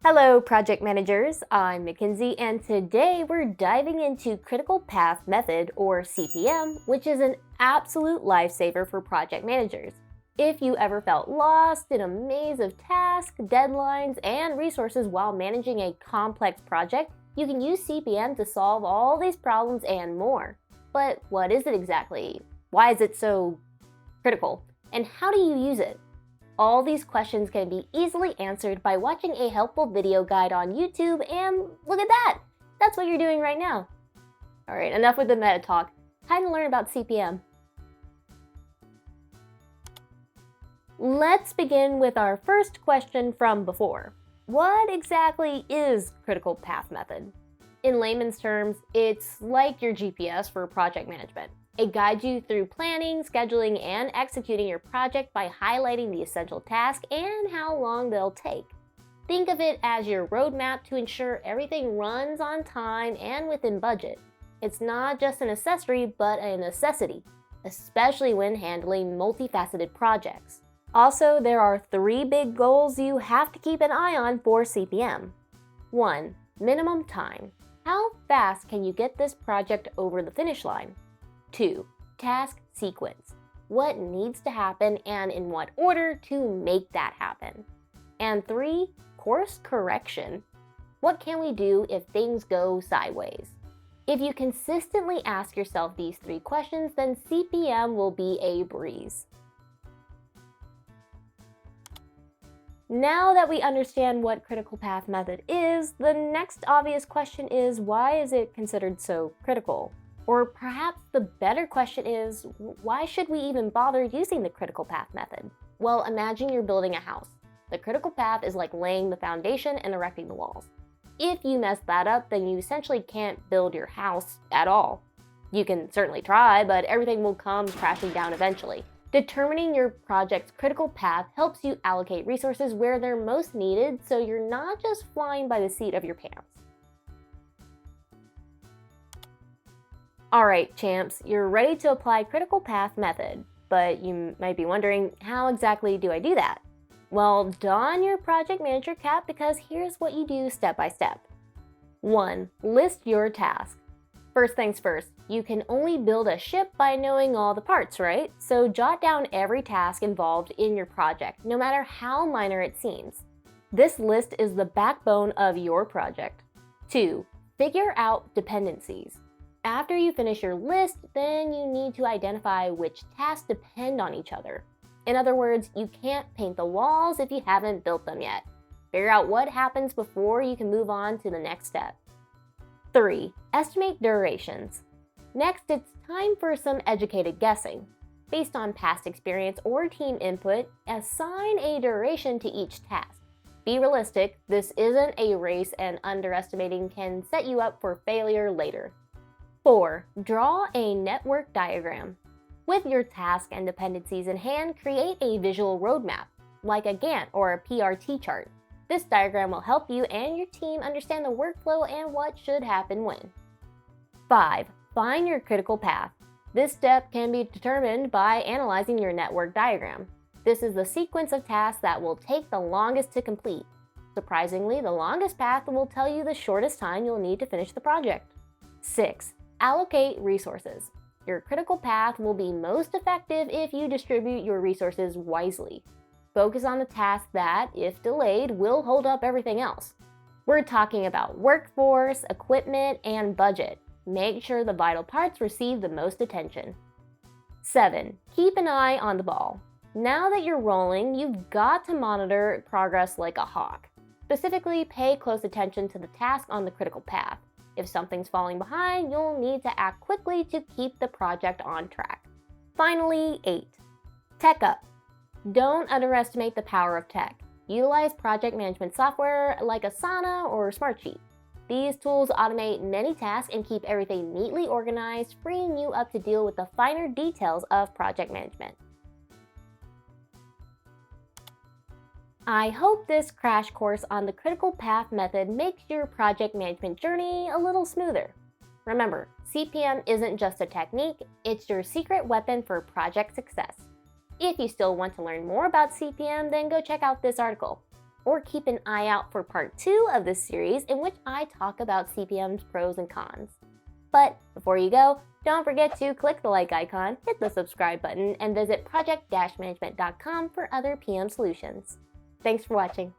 Hello, project managers. I'm Mackenzie, and today we're diving into Critical Path Method, or CPM, which is an absolute lifesaver for project managers. If you ever felt lost in a maze of tasks, deadlines, and resources while managing a complex project, you can use CPM to solve all these problems and more. But what is it exactly? Why is it so critical? And how do you use it? All these questions can be easily answered by watching a helpful video guide on YouTube, and look at that! That's what you're doing right now. Alright, enough with the meta talk. Time to learn about CPM. Let's begin with our first question from before. What exactly is Critical Path Method? In layman's terms, it's like your GPS for project management. It guides you through planning, scheduling, and executing your project by highlighting the essential tasks and how long they'll take. Think of it as your roadmap to ensure everything runs on time and within budget. It's not just an accessory, but a necessity, especially when handling multifaceted projects. Also, there are 3 big goals you have to keep an eye on for CPM. 1. Minimum time. How fast can you get this project over the finish line? 2. Task sequence. What needs to happen and in what order to make that happen? And 3. Course correction. What can we do if things go sideways? If you consistently ask yourself these 3 questions, then CPM will be a breeze. Now that we understand what Critical Path Method is, the next obvious question is, why is it considered so critical? Or perhaps the better question is, why should we even bother using the Critical Path Method? Well, imagine you're building a house. The critical path is like laying the foundation and erecting the walls. If you mess that up, then you essentially can't build your house at all. You can certainly try, but everything will come crashing down eventually. Determining your project's critical path helps you allocate resources where they're most needed, so you're not just flying by the seat of your pants. Alright, champs, you're ready to apply Critical Path Method, but you might be wondering, how exactly do I do that? Well, don your project manager cap, because here's what you do step by step. 1. List your task. First things first, you can only build a ship by knowing all the parts, right? So jot down every task involved in your project, no matter how minor it seems. This list is the backbone of your project. 2. Figure out dependencies. After you finish your list, then you need to identify which tasks depend on each other. In other words, you can't paint the walls if you haven't built them yet. Figure out what happens before you can move on to the next step. 3. Estimate durations. Next, it's time for some educated guessing. Based on past experience or team input, assign a duration to each task. Be realistic, this isn't a race, and underestimating can set you up for failure later. 4. Draw a network diagram. With your task and dependencies in hand, create a visual roadmap, like a Gantt or a PRT chart. This diagram will help you and your team understand the workflow and what should happen when. 5. Find your critical path. This step can be determined by analyzing your network diagram. This is the sequence of tasks that will take the longest to complete. Surprisingly, the longest path will tell you the shortest time you'll need to finish the project. 6. Allocate resources. Your critical path will be most effective if you distribute your resources wisely. Focus on the tasks that, if delayed, will hold up everything else. We're talking about workforce, equipment, and budget. Make sure the vital parts receive the most attention. 7. Keep an eye on the ball. Now that you're rolling, you've got to monitor progress like a hawk. Specifically, pay close attention to the task on the critical path. If something's falling behind, you'll need to act quickly to keep the project on track. Finally, 8. Tech up. Don't underestimate the power of tech. Utilize project management software like Asana or Smartsheet. These tools automate many tasks and keep everything neatly organized, freeing you up to deal with the finer details of project management. I hope this crash course on the Critical Path Method makes your project management journey a little smoother. Remember, CPM isn't just a technique, it's your secret weapon for project success. If you still want to learn more about CPM, then go check out this article. or keep an eye out for part 2 of this series in which I talk about CPM's pros and cons. But before you go, don't forget to click the like icon, hit the subscribe button, and visit project-management.com for other PM solutions. Thanks for watching.